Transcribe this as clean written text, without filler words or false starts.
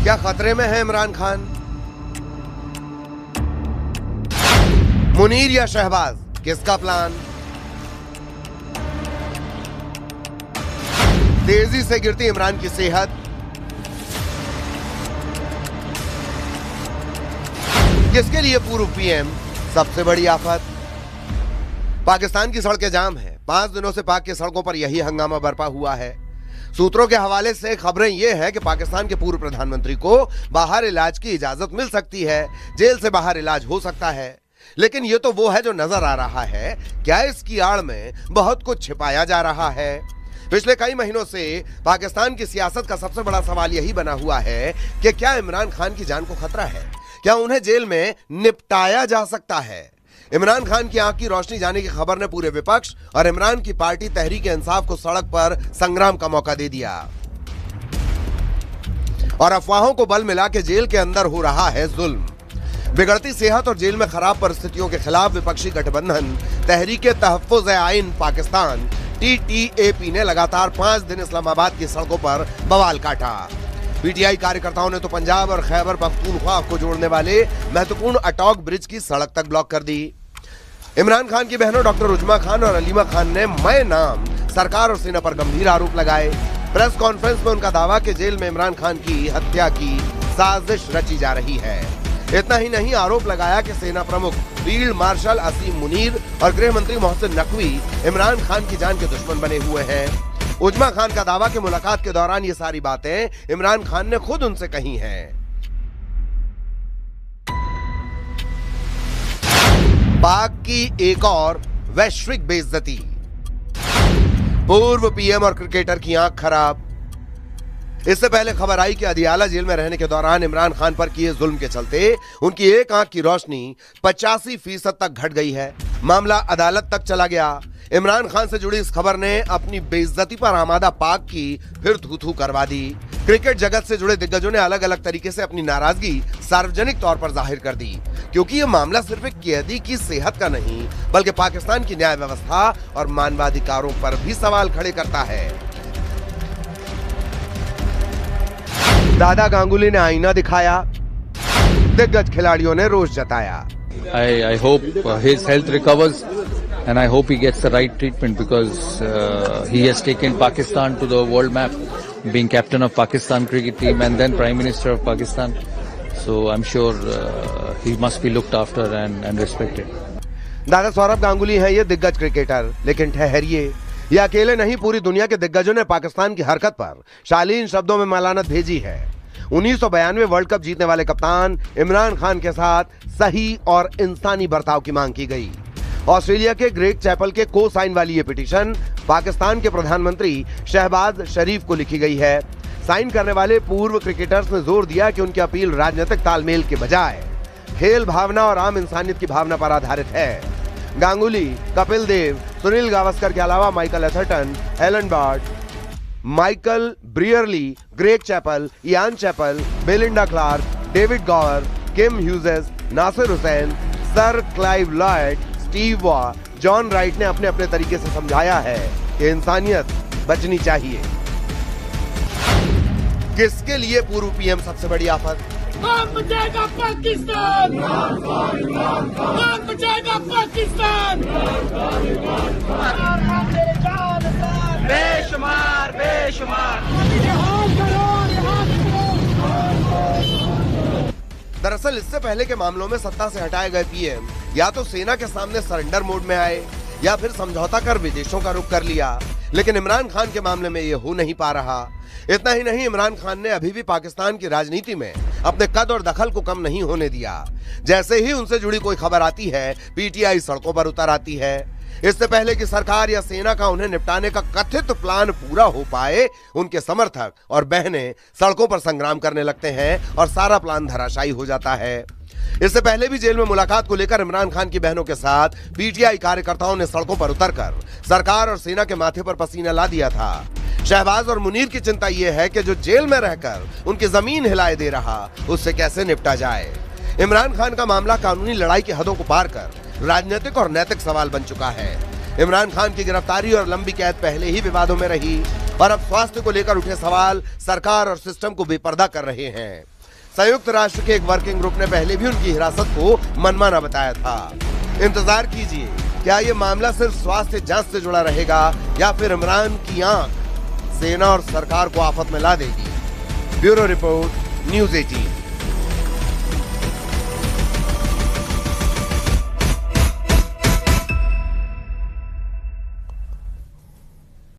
क्या खतरे में है इमरान खान? मुनीर या शहबाज, किसका प्लान? तेजी से गिरती इमरान की सेहत, किसके लिए पूर्व पीएम सबसे बड़ी आफत? पाकिस्तान की सड़कें जाम हैं। 5 दिनों से पाक की सड़कों पर यही हंगामा बरपा हुआ है। सूत्रों के हवाले से खबरें यह है कि पाकिस्तान के पूर्व प्रधानमंत्री को बाहर इलाज की इजाजत मिल सकती है, जेल से बाहर इलाज हो सकता है। लेकिन यह तो वो है जो नजर आ रहा है। क्या इसकी आड़ में बहुत कुछ छिपाया जा रहा है? पिछले कई महीनों से पाकिस्तान की सियासत का सबसे बड़ा सवाल यही बना हुआ है कि क्या इमरान खान की जान को खतरा है? क्या उन्हें जेल में निपटाया जा सकता है? इमरान खान की आंख की रोशनी जाने की खबर ने पूरे विपक्ष और इमरान की पार्टी तहरीक इंसाफ को सड़क पर संग्राम का मौका दे दिया और अफवाहों को बल मिला के जेल के अंदर हो रहा है जुल्म। बिगड़ती सेहत और जेल में खराब परिस्थितियों के खिलाफ विपक्षी गठबंधन तहरीक तहफ्फुज़ आइन पाकिस्तान TTAP ने लगातार 5 दिन इस्लामाबाद की सड़कों पर बवाल काटा। पीटीआई कार्यकर्ताओं ने तो पंजाब और खैबर पख्तूनख्वा को जोड़ने वाले महत्वपूर्ण अटॉक ब्रिज की सड़क तक ब्लॉक कर दी। इमरान खान की बहनों डॉक्टर उजमा खान और अलीमा खान ने मैं नाम सरकार और सेना पर गंभीर आरोप लगाए। प्रेस कॉन्फ्रेंस में उनका दावा कि जेल में इमरान खान की हत्या की साजिश रची जा रही है। इतना ही नहीं, आरोप लगाया कि सेना प्रमुख फील्ड मार्शल असीम मुनीर और गृह मंत्री मोहसिन नकवी इमरान खान की जान के दुश्मन बने हुए हैं। उजमा खान का दावा कि मुलाकात के दौरान ये सारी बातें इमरान खान ने खुद उनसे कही हैं। पाक की एक और वैश्विक बेइज्जती, पूर्व पीएम और क्रिकेटर की आंख खराब। इससे पहले खबर आई कि अदियाला जेल में रहने के दौरान इमरान खान पर किए जुल्म के चलते उनकी एक आंख की रोशनी 85% तक घट गई है। मामला अदालत तक चला गया। इमरान खान से जुड़ी इस खबर ने अपनी बेइज्जती पर आमादा पाक की फिर थू-थू करवा दी। क्रिकेट जगत से जुड़े दिग्गजों ने अलग अलग तरीके से अपनी नाराजगी सार्वजनिक तौर पर जाहिर कर दी, क्योंकि यह मामला सिर्फ एक कैदी की सेहत का नहीं बल्कि पाकिस्तान की न्याय व्यवस्था और मानवाधिकारों पर भी सवाल खड़े करता है। दादा गांगुली ने आईना दिखाया, दिग्गज खिलाड़ियों ने रोष जताया। I hope his health recovers and I hope he gets the right treatment because he has taken Pakistan to the world map, being captain of Pakistan cricket team and then Prime Minister of Pakistan. So I'm sure he must be looked after and respected. दादा सौरभ गांगुली हैं ये दिग्गज cricketer, लेकिन ठहरिए, ये अकेले नहीं, पूरी दुनिया के दिग्गजों ने पाकिस्तान की हरकत पर शालीन शब्दों में मलानत भेजी है। 1992 वर्ल्ड कप जीतने वाले कप्तान इमरान खान के साथ सही और इंसानी बर्ताव की मांग की गई। ऑस्ट्रेलिया के ग्रेग चैपल के को साइन वाली ये पिटीशन पाकिस्तान के प्रधानमंत्री शहबाज शरीफ को लिखी गई है। साइन करने वाले पूर्व क्रिकेटर्स ने जोर दिया कि उनकी अपील राजनीतिक तालमेल के बजाय खेल भावना और आम इंसानियत की भावना पर आधारित है। गांगुली, कपिल देव, सुनील गावस्कर के अलावा Michael Atherton, Allan Border, Michael Brearley, Greg Chappell, Ian Chappell, Belinda Clark, David Gower, Kim Hughes, Nasser Hussain, sir Clive Lloyd, Steve Waugh, John Wright ने अपने अपने तरीके से समझाया है कि इंसानियत बचनी चाहिए। किसके लिए पूर्व पीएम सबसे बड़ी आफत? कौन बचाएगा पाकिस्तान? कौन बचाएगा पाकिस्तान? बेशुमार बेशुमार। दरअसल इससे पहले के मामलों में सत्ता से हटाए गए पीएम या तो सेना के सामने सरेंडर मोड में आए या फिर समझौता कर विदेशों का रुख कर लिया, लेकिन इमरान खान के मामले में यह हो नहीं पा रहा। इतना ही नहीं, इमरान खान ने अभी भी पाकिस्तान की राजनीति में अपने कद और दखल को कम नहीं होने दिया। जैसे ही उनसे जुड़ी कोई खबर आती है, पीटीआई सड़कों पर उतर आती है। इससे पहले कि सरकार या सेना का उन्हें निपटाने का कथित प्लान पूरा हो पाए, उनके समर्थक और बहनें सड़कों पर संग्राम करने लगते हैं और सारा प्लान धराशायी हो जाता है। इससे पहले भी जेल में मुलाकात को लेकर इमरान खान की बहनों के साथ पीटीआई कार्यकर्ताओं ने सड़कों पर उतरकर सरकार और सेना के माथे पर पसीना ला दिया था। शहबाज और मुनीर की चिंता यह है कि जो जेल में रहकर उनकी जमीन हिलाए दे रहा, उससे कैसे निपटा जाए। इमरान खान का मामला कानूनी लड़ाई की हदों को पार कर राजनीतिक और नैतिक सवाल बन चुका है। इमरान खान की गिरफ्तारी और लंबी कैद पहले ही विवादों में रही और अब स्वास्थ्य को लेकर उठे सवाल सरकार और सिस्टम को बेपर्दा कर रहे हैं। संयुक्त राष्ट्र के एक वर्किंग ग्रुप ने पहले भी उनकी हिरासत को मनमाना बताया था। इंतजार कीजिए, क्या ये मामला सिर्फ स्वास्थ्य जांच से जुड़ा रहेगा या फिर इमरान की आंख सेना और सरकार को आफत में ला देगी। Bureau report, news 18।